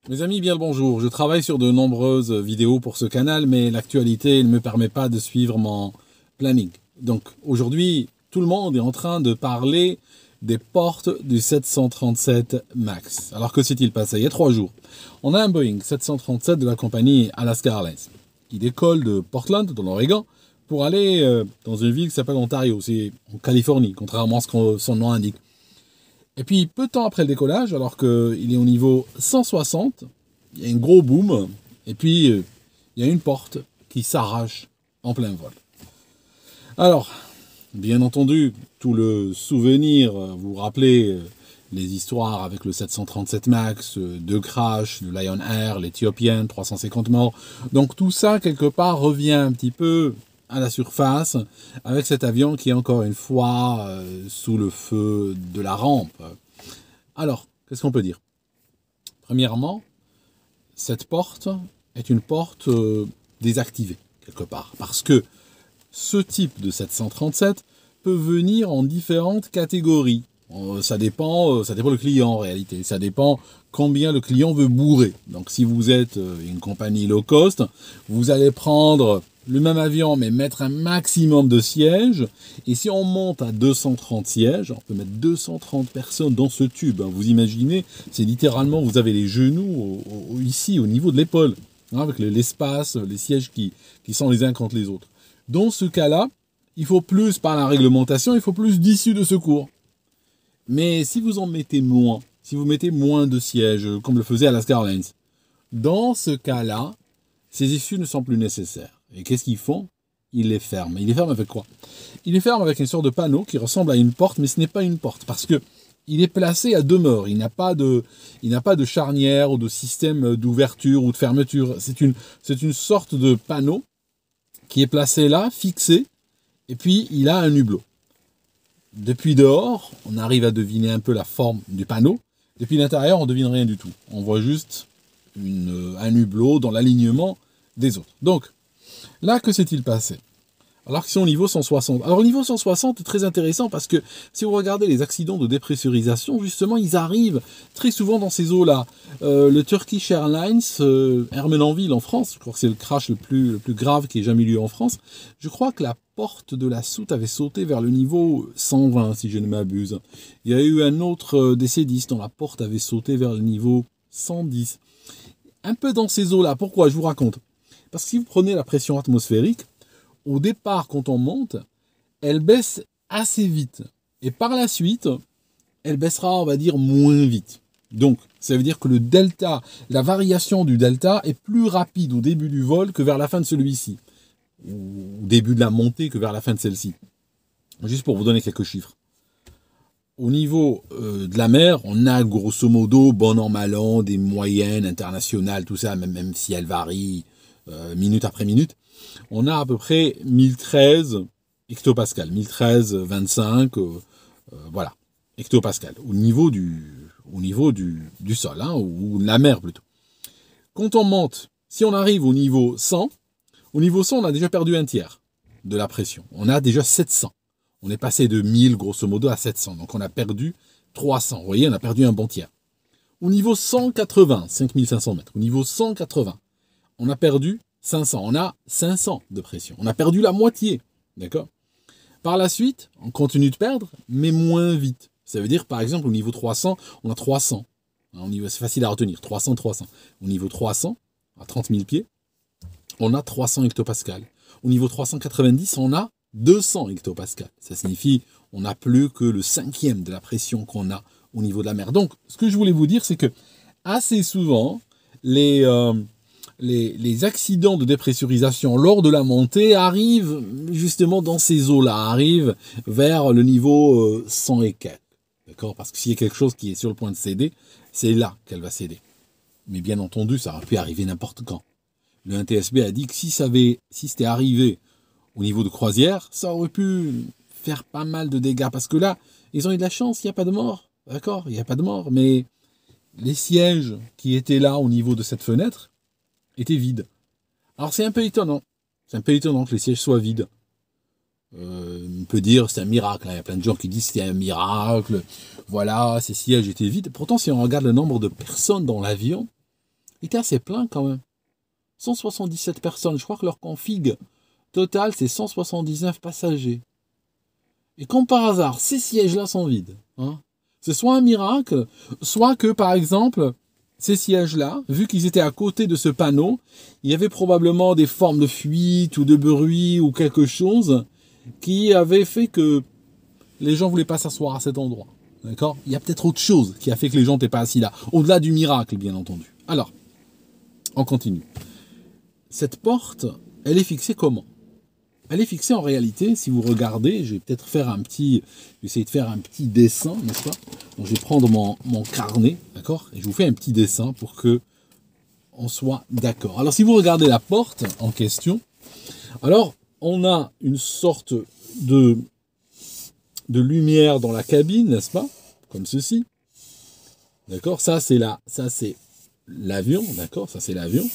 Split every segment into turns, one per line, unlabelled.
Mes amis, bien le bonjour. Je travaille sur de nombreuses vidéos pour ce canal, mais l'actualité ne me permet pas de suivre mon planning. Donc aujourd'hui, tout le monde est en train de parler des portes du 737 MAX. Alors que s'est-il passé? Il y a 3 jours, on a un Boeing 737 de la compagnie Alaska Airlines. Il décolle de Portland, dans l'Oregon, pour aller dans une ville qui s'appelle Ontario. C'est en Californie, contrairement à ce que son nom indique. Et puis, peu de temps après le décollage, alors qu'il est au niveau 160, il y a un gros boom, et puis il y a une porte qui s'arrache en plein vol. Alors, bien entendu, tout le souvenir, vous vous rappelez les histoires avec le 737 MAX, deux crashs, le Lion Air, l'Ethiopian, 350 morts. Donc tout ça, quelque part, revient un petit peu à la surface avec cet avion qui est encore une fois sous le feu de la rampe. Alors, qu'est-ce qu'on peut dire? Premièrement, cette porte est une porte désactivée, quelque part, parce que ce type de 737 peut venir en différentes catégories. Ça dépend du client en réalité. Ça dépend combien le client veut bourrer. Donc si vous êtes une compagnie low cost, vous allez prendre le même avion mais mettre un maximum de sièges. Et si on monte à 230 sièges, on peut mettre 230 personnes dans ce tube. Vous imaginez, c'est littéralement, vous avez les genoux ici au niveau de l'épaule, avec l'espace, les sièges qui sont les uns contre les autres. Dans ce cas-là, il faut plus, par la réglementation, il faut plus d'issues de secours. Mais si vous en mettez moins, si vous mettez moins de sièges, comme le faisait Alaska Airlines, dans ce cas-là, ces issues ne sont plus nécessaires. Et qu'est-ce qu'ils font? Ils les ferment. Ils les ferment avec quoi? Ils les ferment avec une sorte de panneau qui ressemble à une porte, mais ce n'est pas une porte, parce que il est placé à demeure. Il n'a pas de charnière ou de système d'ouverture ou de fermeture. C'est une sorte de panneau qui est placé là, fixé, et puis il a un hublot. Depuis dehors, on arrive à deviner un peu la forme du panneau. Depuis l'intérieur, on ne devine rien du tout. On voit juste un hublot dans l'alignement des autres. Donc, là, que s'est-il passé? Alors qu'ils sont au niveau 160. Alors, au niveau 160 est très intéressant parce que si vous regardez les accidents de dépressurisation, justement, ils arrivent très souvent dans ces eaux-là. Le Turkish Airlines, Ermenonville en France, je crois que c'est le crash le plus grave qui ait jamais eu lieu en France. Je crois que la porte de la soute avait sauté vers le niveau 120, si je ne m'abuse. Il y a eu un autre décédiste dont la porte avait sauté vers le niveau 110. Un peu dans ces eaux-là. Pourquoi? Je vous raconte. Parce que si vous prenez la pression atmosphérique, au départ, quand on monte, elle baisse assez vite. Et par la suite, elle baissera, on va dire, moins vite. Donc, ça veut dire que le delta, la variation du delta est plus rapide au début du vol que vers la fin de celui-ci. Ou au début de la montée que vers la fin de celle-ci. Juste pour vous donner quelques chiffres. Au niveau de la mer, on a grosso modo, bon an, mal an, des moyennes internationales, tout ça, même si elles varient minute après minute. On a à peu près 1013 hectopascal, 1013,25, voilà, hectopascal, au niveau du sol, ou de la mer plutôt. Quand on monte, si on arrive au niveau 100, on a déjà perdu un tiers de la pression. On a déjà 700. On est passé de 1000 grosso modo à 700, donc on a perdu 300. Vous voyez, on a perdu un bon tiers. Au niveau 180, 5500 mètres, au niveau 180, on a perdu 500, on a 500 de pression. On a perdu la moitié, d'accord? Par la suite, on continue de perdre, mais moins vite. Ça veut dire, par exemple, au niveau 300, on a 300. C'est facile à retenir, 300, 300. Au niveau 300, à 30 000 pieds, on a 300 hectopascal. Au niveau 390, on a 200 hectopascal. Ça signifie on n'a plus que le cinquième de la pression qu'on a au niveau de la mer. Donc, ce que je voulais vous dire, c'est que assez souvent, les accidents de dépressurisation lors de la montée arrivent justement dans ces eaux-là, arrivent vers le niveau 100 et quelques. D'accord? Parce que s'il y a quelque chose qui est sur le point de céder, c'est là qu'elle va céder. Mais bien entendu, ça aurait pu arriver n'importe quand. Le NTSB a dit que si c'était arrivé au niveau de croisière, ça aurait pu faire pas mal de dégâts. Parce que là, ils ont eu de la chance, il n'y a pas de mort. D'accord? Il n'y a pas de mort. Mais les sièges qui étaient là au niveau de cette fenêtre étaient vides. Alors c'est un peu étonnant. C'est un peu étonnant que les sièges soient vides. On peut dire c'est un miracle. Il y a plein de gens qui disent c'était un miracle. Voilà, ces sièges étaient vides. Pourtant, si on regarde le nombre de personnes dans l'avion, il était assez plein quand même. 177 personnes. Je crois que leur config total, c'est 179 passagers. Et comme par hasard, ces sièges-là sont vides. Hein. C'est soit un miracle, soit que, par exemple, ces sièges-là, vu qu'ils étaient à côté de ce panneau, il y avait probablement des formes de fuite ou de bruit ou quelque chose qui avait fait que les gens ne voulaient pas s'asseoir à cet endroit. D'accord ? Il y a peut-être autre chose qui a fait que les gens n'étaient pas assis là. Au-delà du miracle, bien entendu. Alors, on continue. Cette porte, elle est fixée comment ? Elle est fixée en réalité, si vous regardez, je vais peut-être essayer de faire un petit dessin, n'est-ce pas ? Donc je vais prendre mon carnet, d'accord ? Et je vous fais un petit dessin pour que on soit d'accord. Alors si vous regardez la porte en question, alors on a une sorte de lumière dans la cabine, n'est-ce pas ? Comme ceci. D'accord ? Ça c'est l'avion, d'accord ? Ça c'est l'avion.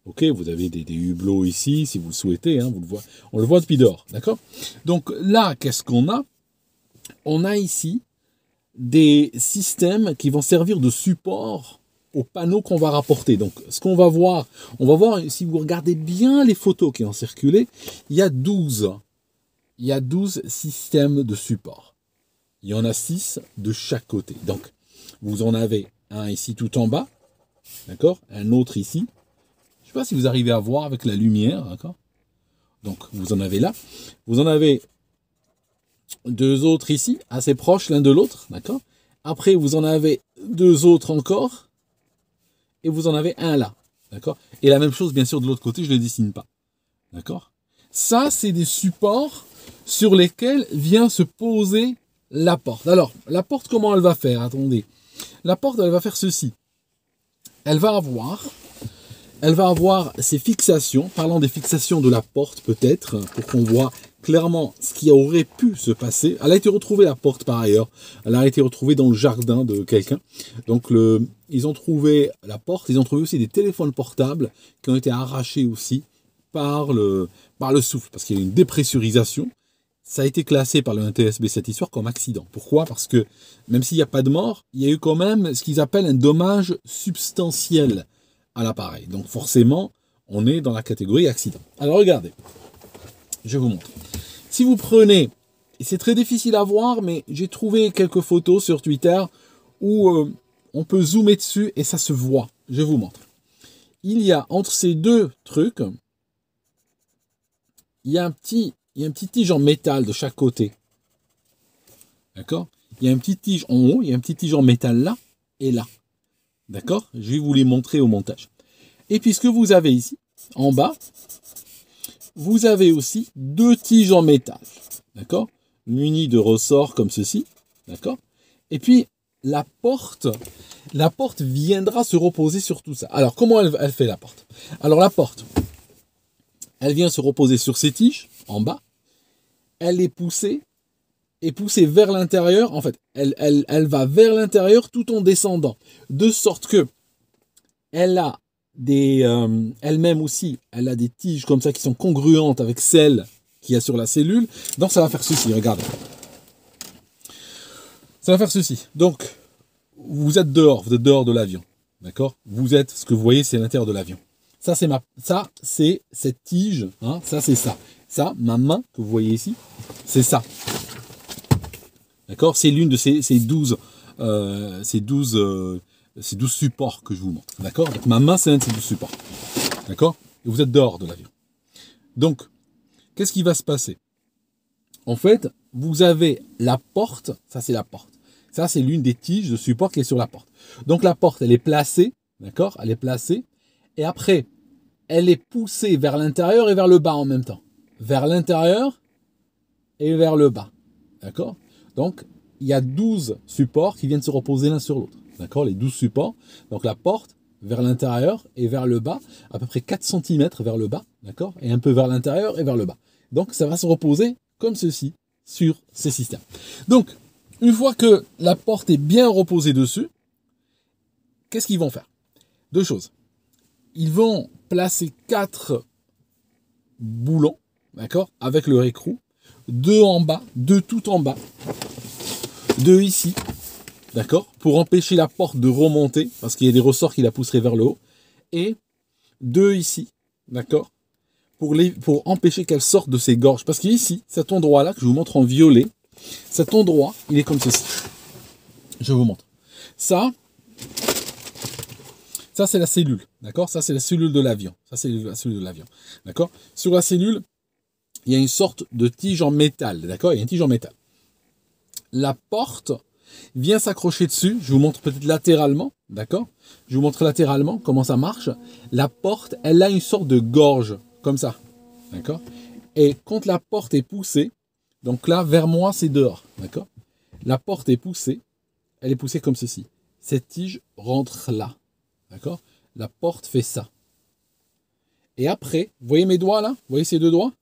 Ok, vous avez des hublots ici, si vous le souhaitez, hein, on le voit depuis dehors, d'accord ? Donc là, qu'est-ce qu'on a ? On a ici des systèmes qui vont servir de support aux panneaux qu'on va rapporter. Donc ce qu'on va voir, si vous regardez bien les photos qui ont circulé, il y a 12 systèmes de support. Il y en a 6 de chaque côté. Donc vous en avez un ici tout en bas, d'accord ? Un autre ici. Je ne sais pas si vous arrivez à voir avec la lumière, d'accord ? Donc, vous en avez là. Vous en avez 2 autres ici, assez proches l'un de l'autre, d'accord ? Après, vous en avez 2 autres encore. Et vous en avez un là, d'accord ? Et la même chose, bien sûr, de l'autre côté, je ne le dessine pas, d'accord ? Ça, c'est des supports sur lesquels vient se poser la porte. Alors, la porte, comment elle va faire ? Attendez. La porte, elle va faire ceci. Elle va avoir ses fixations, parlant des fixations de la porte peut-être, pour qu'on voit clairement ce qui aurait pu se passer. Elle a été retrouvée, la porte, par ailleurs. Elle a été retrouvée dans le jardin de quelqu'un. Donc ils ont trouvé la porte, ils ont trouvé aussi des téléphones portables qui ont été arrachés aussi par le souffle, parce qu'il y a une dépressurisation. Ça a été classé par le NTSB cette histoire comme accident. Pourquoi ? Parce que même s'il n'y a pas de mort, il y a eu quand même ce qu'ils appellent un dommage substantiel à l'appareil. Donc forcément, on est dans la catégorie accident. Alors regardez, je vous montre. Si vous prenez, et c'est très difficile à voir, mais j'ai trouvé quelques photos sur Twitter où on peut zoomer dessus et ça se voit. Je vous montre. Il y a entre ces deux trucs, il y a un petit tige en métal de chaque côté. D'accord ? Il y a un petit tige en haut, il y a un petit tige en métal là et là. D'accord ? Je vais vous les montrer au montage. Et puis ce que vous avez ici, en bas, vous avez aussi 2 tiges en métal. D'accord ? Munies de ressorts comme ceci. D'accord ? Et puis la porte viendra se reposer sur tout ça. Alors comment elle fait la porte ? Alors la porte, elle vient se reposer sur ces tiges en bas. Elle est poussée vers l'intérieur. En fait, elle va vers l'intérieur tout en descendant. De sorte que elle a elle-même aussi, elle a des tiges comme ça qui sont congruentes avec celles qu'il y a sur la cellule. Donc ça va faire ceci, regardez. Ça va faire ceci. Donc, vous êtes dehors de l'avion. D'accord ? Ce que vous voyez, c'est l'intérieur de l'avion. Ça, c'est cette tige. Hein, ça, c'est ça. Ça, ma main que vous voyez ici, c'est ça. D'accord ? C'est l'une de ces 12 supports que je vous montre. D'accord ? Donc, ma main, c'est un de ces 12 supports. D'accord ? Et vous êtes dehors de l'avion. Donc, qu'est-ce qui va se passer ? En fait, vous avez la porte. Ça, c'est la porte. Ça, c'est l'une des tiges de support qui est sur la porte. Donc, la porte, elle est placée. D'accord ? Elle est placée. Et après, elle est poussée vers l'intérieur et vers le bas en même temps. Vers l'intérieur et vers le bas. D'accord ? Donc, il y a 12 supports qui viennent se reposer l'un sur l'autre. D'accord ? Les 12 supports. Donc, la porte vers l'intérieur et vers le bas, à peu près 4 cm vers le bas. D'accord ? Et un peu vers l'intérieur et vers le bas. Donc, ça va se reposer comme ceci sur ces systèmes. Donc, une fois que la porte est bien reposée dessus, qu'est-ce qu'ils vont faire ? 2 choses. Ils vont placer 4 boulons, d'accord, avec leur écrou, 2 en bas, 2 tout en bas, 2 ici, d'accord, pour empêcher la porte de remonter, parce qu'il y a des ressorts qui la pousseraient vers le haut, et 2 ici, d'accord, pour empêcher qu'elle sorte de ses gorges. Parce qu'ici, cet endroit-là, que je vous montre en violet, cet endroit, il est comme ceci. Je vous montre. Ça c'est la cellule, d'accord. Ça, c'est la cellule de l'avion. Ça, c'est la cellule de l'avion, d'accord. Sur la cellule, il y a une sorte de tige en métal, d'accord. Il y a une tige en métal. La porte vient s'accrocher dessus. Je vous montre peut-être latéralement, d'accord. Je vous montre latéralement comment ça marche. La porte, elle a une sorte de gorge, comme ça, d'accord. Et quand la porte est poussée, donc là, vers moi, c'est dehors, d'accord. La porte est poussée, elle est poussée comme ceci. Cette tige rentre là, d'accord. La porte fait ça. Et après, vous voyez mes doigts là? Vous voyez ces 2 doigts?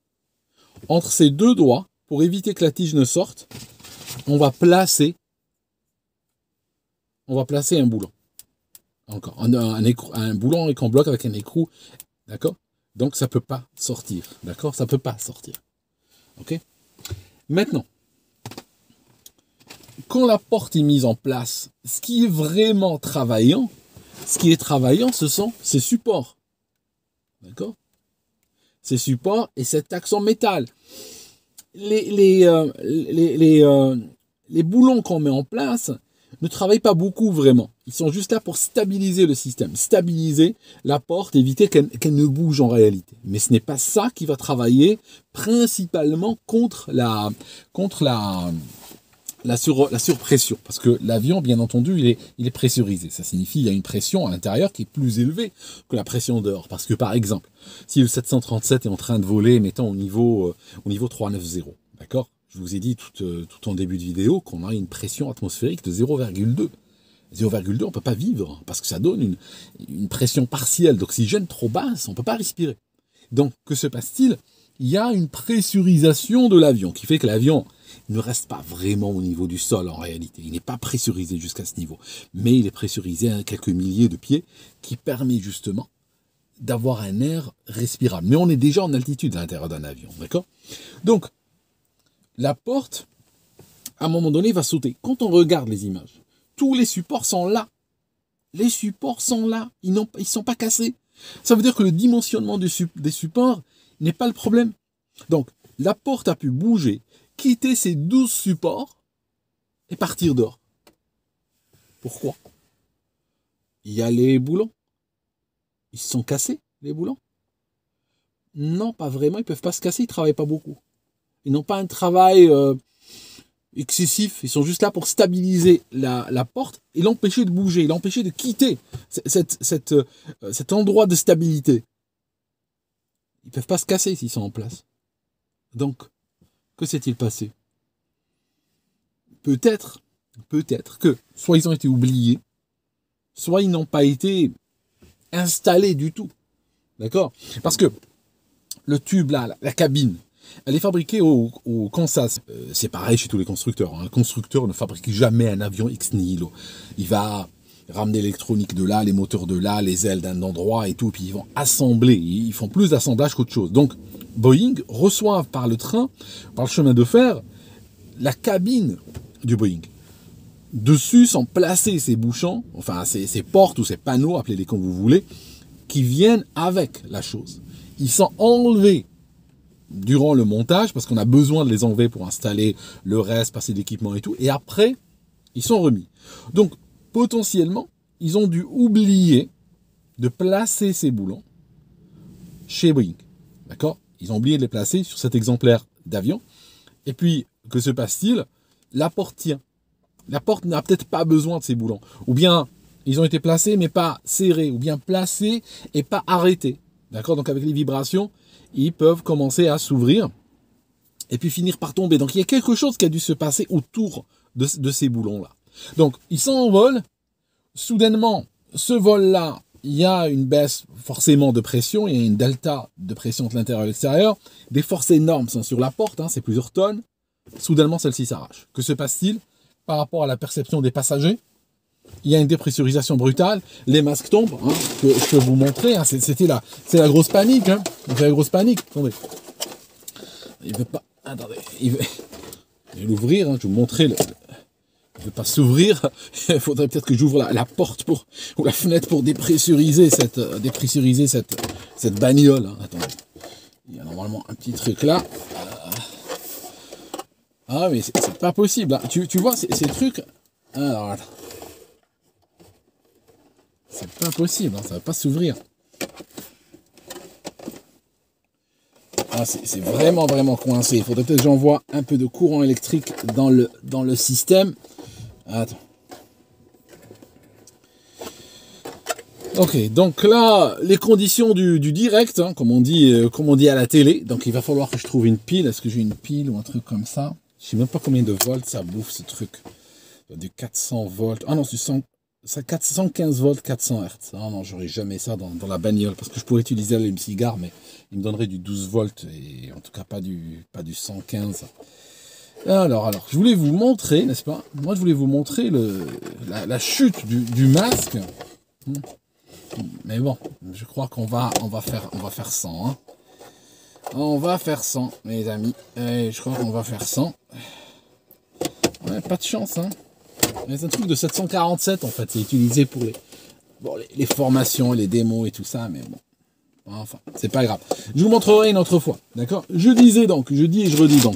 Entre ces 2 doigts, pour éviter que la tige ne sorte, on va placer un boulon. Encore, un boulon avec un bloc avec un écrou, d'accord? Donc ça ne peut pas sortir, d'accord? Ça ne peut pas sortir. Ok? Maintenant, quand la porte est mise en place, ce qui est vraiment travaillant, ce sont ces supports. D'accord? Ces supports et cet axe en métal. Les boulons qu'on met en place ne travaillent pas beaucoup vraiment. Ils sont juste là pour stabiliser le système, stabiliser la porte, éviter qu'elle ne bouge en réalité. Mais ce n'est pas ça qui va travailler principalement contre la surpression. Parce que l'avion, bien entendu, il est pressurisé. Ça signifie qu'il y a une pression à l'intérieur qui est plus élevée que la pression dehors. Parce que par exemple, si le 737 est en train de voler, mettons au niveau 390, d'accord? Je vous ai dit tout en début de vidéo qu'on a une pression atmosphérique de 0,2. 0,2, on ne peut pas vivre parce que ça donne une pression partielle d'oxygène trop basse, on ne peut pas respirer. Donc, que se passe-t-il? Il y a une pressurisation de l'avion qui fait que l'avion ne reste pas vraiment au niveau du sol en réalité. Il n'est pas pressurisé jusqu'à ce niveau, mais il est pressurisé à quelques milliers de pieds qui permet justement d'avoir un air respirable. Mais on est déjà en altitude à l'intérieur d'un avion, d'accord? Donc, la porte, à un moment donné, va sauter. Quand on regarde les images, tous les supports sont là. Les supports sont là. Ils ne sont pas cassés. Ça veut dire que le dimensionnement des supports n'est pas le problème. Donc, la porte a pu bouger, quitter ces 12 supports et partir dehors. Pourquoi? Il y a les boulons. Ils se sont cassés, les boulons? Non, pas vraiment. Ils ne peuvent pas se casser. Ils ne travaillent pas beaucoup. Ils n'ont pas un travail excessif. Ils sont juste là pour stabiliser la porte et l'empêcher de bouger, l'empêcher de quitter cet endroit de stabilité. Ils ne peuvent pas se casser s'ils sont en place. Donc, que s'est-il passé? Peut-être que soit ils ont été oubliés, soit ils n'ont pas été installés du tout. D'accord? Parce que le tube là, la cabine, elle est fabriquée au Kansas. C'est pareil chez tous les constructeurs. Un constructeur ne fabrique jamais un avion ex nihilo. Il va ramener l'électronique de là, les moteurs de là, les ailes d'un endroit et tout, puis ils vont assembler. Ils font plus d'assemblage qu'autre chose. Donc, Boeing reçoit par le train, par le chemin de fer, la cabine du Boeing. Dessus sont placés ces bouchons, enfin ces portes ou ces panneaux, appelez-les comme vous voulez, qui viennent avec la chose. Ils sont enlevés durant le montage, parce qu'on a besoin de les enlever pour installer le reste, passer d'équipement et tout, et après, ils sont remis. Donc, potentiellement, ils ont dû oublier de placer ces boulons chez Boeing. D'accord? Ils ont oublié de les placer sur cet exemplaire d'avion. Et puis, que se passe-t-il? La porte tient. La porte n'a peut-être pas besoin de ces boulons. Ou bien, ils ont été placés, mais pas serrés. Ou bien placés et pas arrêtés. D'accord? Donc, avec les vibrations, ils peuvent commencer à s'ouvrir et puis finir par tomber. Donc, il y a quelque chose qui a dû se passer autour de ces boulons-là. Donc, ils s'envolent. Soudainement, ce vol-là, il y a une baisse forcément de pression. Il y a une delta de pression entre l'intérieur et l'extérieur. Des forces énormes sont sur la porte. C'est plusieurs tonnes. Soudainement, celle-ci s'arrache. Que se passe-t-il par rapport à la perception des passagers? Il y a une dépressurisation brutale, les masques tombent, que je peux vous montrer, c'est la grosse panique, c'est la grosse panique. Attendez, il veut pas, attendez, je vais l'ouvrir, je vais vous montrer ne veut pas s'ouvrir. Il faudrait peut-être que j'ouvre la porte ou la fenêtre pour dépressuriser cette bagnole. Hein. Attendez. Il y a normalement un petit truc là. Ah, mais c'est pas possible. Hein. Tu vois, ces trucs. Alors, attends. C'est pas possible. Hein. Ça va pas s'ouvrir. Ah, c'est vraiment, vraiment coincé. Il faudrait peut-être que j'envoie un peu de courant électrique dans le système. Attends. Ok, donc là, les conditions du direct, hein, comme on dit à la télé. Donc il va falloir que je trouve une pile. Est-ce que j'ai une pile ou un truc comme ça? Je sais même pas combien de volts ça bouffe ce truc. Du 400 volts. Ah non, c'est 415 volts, 400 Hz. Ah non, j'aurais jamais ça dans la bagnole parce que je pourrais utiliser l'allume-cigare, mais il me donnerait du 12 volts et en tout cas pas du 115. Alors, je voulais vous montrer, n'est-ce pas? Moi, je voulais vous montrer la chute du masque. Mais bon, je crois qu'on va faire 100. Hein. On va faire 100, mes amis. Et je crois qu'on va faire 100. Ouais, pas de chance, hein. C'est un truc de 747, en fait. C'est utilisé pour les formations, les démos et tout ça, mais bon. Enfin, c'est pas grave. Je vous montrerai une autre fois, d'accord? Je dis et je redis donc,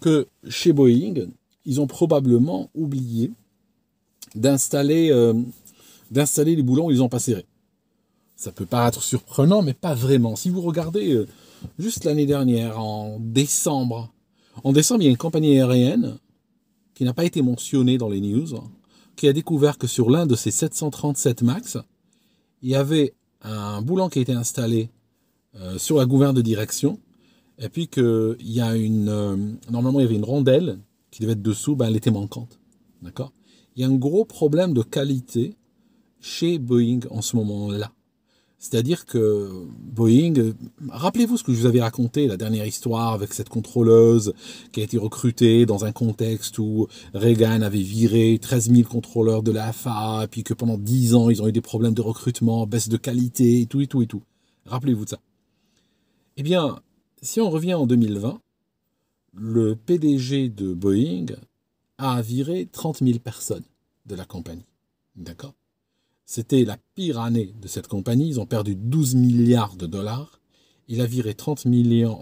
que chez Boeing, ils ont probablement oublié d'installer les boulons où ils n'ont pas serré. Ça peut paraître surprenant, mais pas vraiment. Si vous regardez juste l'année dernière, en décembre, il y a une compagnie aérienne qui n'a pas été mentionnée dans les news, qui a découvert que sur l'un de ces 737 MAX, il y avait un boulon qui a été installé sur la gouverne de direction, et puis qu'il y a normalement il y avait une rondelle qui devait être dessous, elle était manquante. D'accord? Il y a un gros problème de qualité chez Boeing en ce moment-là. C'est-à-dire que Boeing, rappelez-vous ce que je vous avais raconté, la dernière histoire avec cette contrôleuse qui a été recrutée dans un contexte où Reagan avait viré 13 000 contrôleurs de la FAA, et puis que pendant 10 ans, ils ont eu des problèmes de recrutement, baisse de qualité, et tout. Rappelez-vous de ça. Eh bien, si on revient en 2020, le PDG de Boeing a viré 30 000 personnes de la compagnie. D'accord ? C'était la pire année de cette compagnie. Ils ont perdu 12 milliards de dollars. Il a viré 30 millions.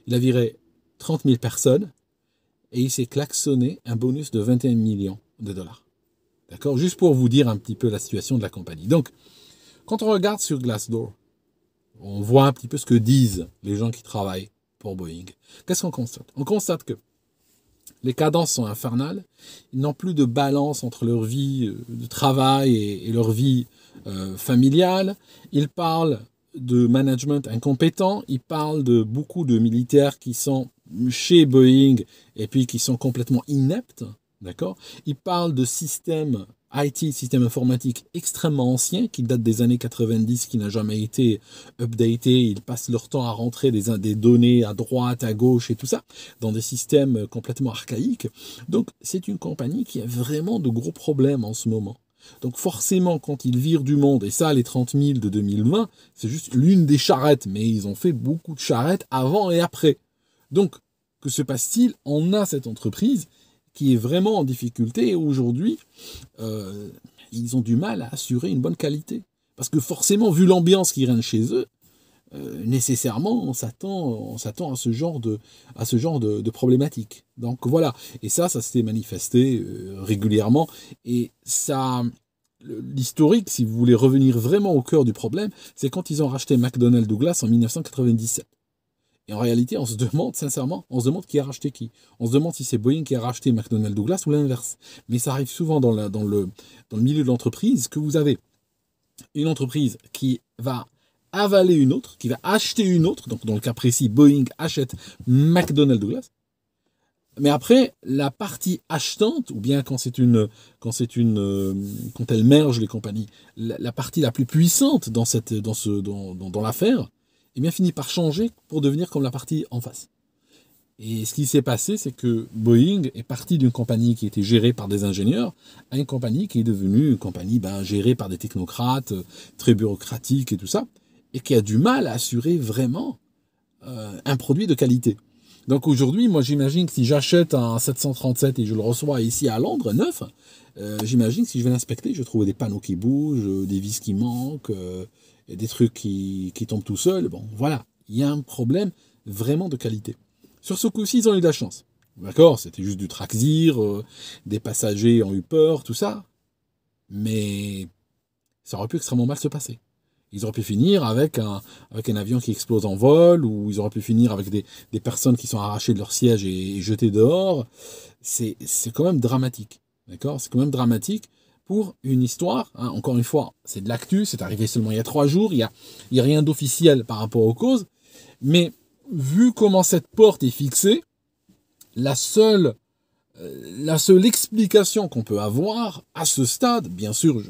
Il a viré 30 000 personnes et il s'est klaxonné un bonus de 21 millions de dollars. D'accord? Juste pour vous dire un petit peu la situation de la compagnie. Donc, quand on regarde sur Glassdoor, on voit un petit peu ce que disent les gens qui travaillent pour Boeing. Qu'est-ce qu'on constate? On constate que les cadences sont infernales. Ils n'ont plus de balance entre leur vie de travail et leur vie familiale. Ils parlent de management incompétent. Ils parlent de beaucoup de militaires qui sont chez Boeing et puis qui sont complètement ineptes. D'accord? Ils parlent de systèmes IT, système informatique extrêmement ancien, qui date des années 90, qui n'a jamais été updaté. Ils passent leur temps à rentrer des données à droite, à gauche et tout ça, dans des systèmes complètement archaïques. Donc, c'est une compagnie qui a vraiment de gros problèmes en ce moment. Donc, forcément, quand ils virent du monde, et ça, les 30 000 de 2020, c'est juste l'une des charrettes, mais ils ont fait beaucoup de charrettes avant et après. Donc, que se passe-t-il? On a cette entreprise qui est vraiment en difficulté et aujourd'hui, ils ont du mal à assurer une bonne qualité. Parce que forcément, vu l'ambiance qui règne chez eux, nécessairement, on s'attend à ce genre de problématique. Donc voilà, et ça s'est manifesté régulièrement. Et ça, l'historique, si vous voulez revenir vraiment au cœur du problème, c'est quand ils ont racheté McDonnell Douglas en 1997. Et en réalité, on se demande, sincèrement, qui a racheté qui. On se demande si c'est Boeing qui a racheté McDonnell Douglas ou l'inverse. Mais ça arrive souvent dans le milieu de l'entreprise que vous avez une entreprise qui va avaler une autre, qui va acheter une autre. Donc dans le cas précis, Boeing achète McDonnell Douglas. Mais après, la partie achetante, ou bien quand elle merge les compagnies, la partie la plus puissante dans l'affaire, eh bien, finit par changer pour devenir comme la partie en face. Et ce qui s'est passé, c'est que Boeing est parti d'une compagnie qui était gérée par des ingénieurs à une compagnie qui est devenue une compagnie gérée par des technocrates, très bureaucratiques et tout ça, et qui a du mal à assurer vraiment un produit de qualité. Donc aujourd'hui, moi j'imagine que si j'achète un 737 et je le reçois ici à Londres, neuf, j'imagine que si je vais l'inspecter, je trouve des panneaux qui bougent, des vis qui manquent, des trucs qui tombent tout seuls. Bon, voilà, il y a un problème vraiment de qualité. Sur ce coup-ci, ils ont eu de la chance. D'accord, c'était juste du Traxxir, des passagers ont eu peur, tout ça. Mais ça aurait pu extrêmement mal se passer. Ils auraient pu finir avec un avion qui explose en vol, ou ils auraient pu finir avec des personnes qui sont arrachées de leur siège et jetées dehors. C'est quand même dramatique. D'accord? C'est quand même dramatique pour une histoire. Hein. Encore une fois, c'est de l'actu, c'est arrivé seulement il y a 3 jours, il y a rien d'officiel par rapport aux causes. Mais vu comment cette porte est fixée, la seule explication qu'on peut avoir à ce stade, bien sûr,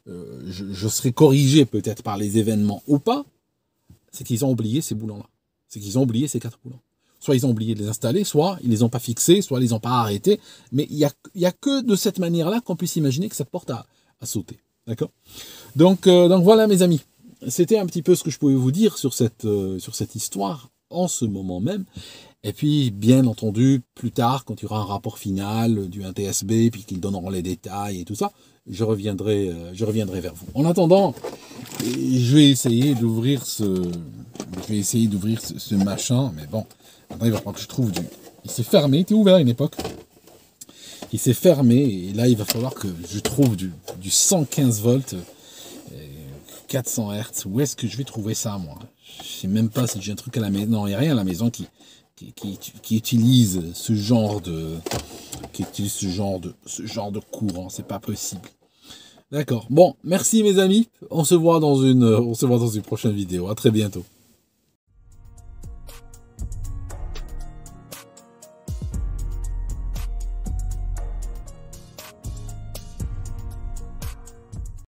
je serai corrigé peut-être par les événements ou pas, c'est qu'ils ont oublié ces boulons-là. C'est qu'ils ont oublié ces 4 boulons. Soit ils ont oublié de les installer, soit ils les ont pas fixés, soit ils les ont pas arrêtés. Mais il y a que de cette manière-là qu'on puisse imaginer que cette porte a sauté. D'accord ? Donc voilà mes amis. C'était un petit peu ce que je pouvais vous dire sur cette histoire en ce moment même. Et puis, bien entendu, plus tard, quand il y aura un rapport final du NTSB, puis qu'ils donneront les détails et tout ça, je reviendrai vers vous. En attendant, je vais essayer d'ouvrir ce machin, mais bon, maintenant il va falloir que je trouve il s'est fermé, il était ouvert à une époque. Il s'est fermé, et là il va falloir que je trouve du 115 volts, 400 Hz. Où est-ce que je vais trouver ça, moi? Je sais même pas si j'ai un truc à la maison. Non, il n'y a rien à la maison qui utilise ce genre de courant, c'est pas possible. D'accord. Bon, merci mes amis. On se voit dans une prochaine vidéo. À très bientôt.